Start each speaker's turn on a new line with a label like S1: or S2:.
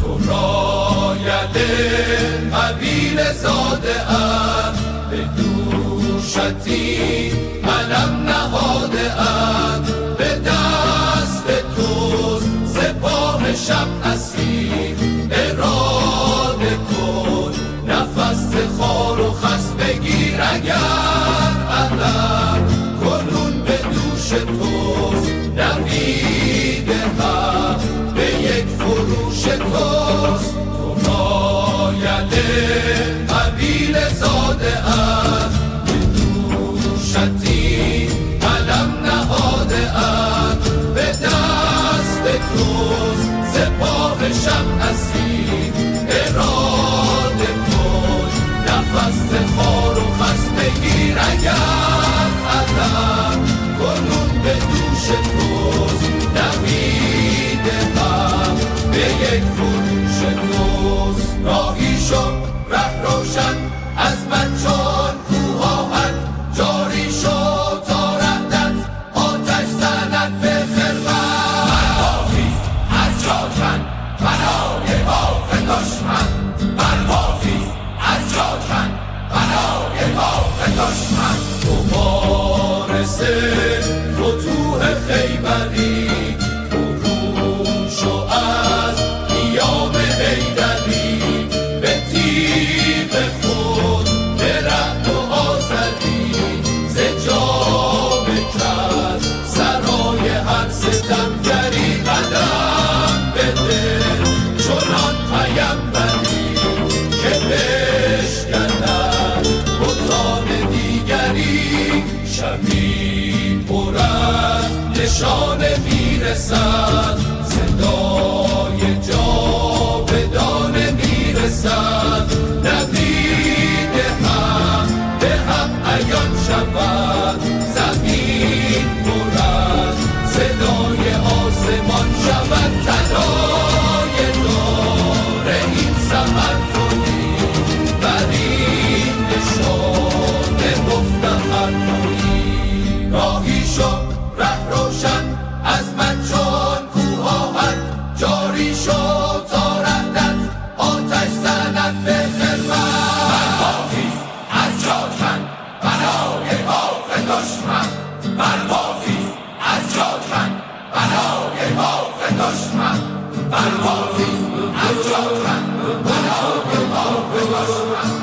S1: تو راید قبیله زاده ام، به دوشتی علم نهاده ام، به دست توست سپاه شب اسیر، اراده کن نفس خار و خس بگیر اگر علم کنون به دوش توست، نوید هم به یک فروش توست. تو راید قبیله زاده ام، به دوشتی علم نهاده ام، به دست توست سپاه شب اسیر، اراده کن نفس خار و خس بگیر اگر علم کنون به دوش توست، نوید هم به یک فروش توست. راهی شو ره روشن از من چون کوه‌آهن، جاری شو تا رهدت آتش زند به خرمن. من حافظ از جاکن بنای باغ دشمن، من حافظ از جاکن بنای باغ دشمن. تو وارث فتوح خیبری، برون شو از نیام حیدری، به تیغ خود به رعد و آزدی، ز جا بکن سرای هر ستمگری، قدم بده چنان پیمبری که بشکند بتان دیگری. شبی پر از نشانه میرسد، صدای جاودانه میرسد، نوید هم به هم عیان شود، زمین پر از صدای آسمان شود. تنای دار این سحر تویی، بر این نشانه مفتخر تویی. راهی شو ره روشن از من چون کوه‌آهن، جاری شو تا رهدت آتش زند به خرمن. من حافظ از جاکن بنای باغ دشمن، من حافظ از جاکن بنای باغ دشمن، من حافظ از جاکن بنای باغ دشمن.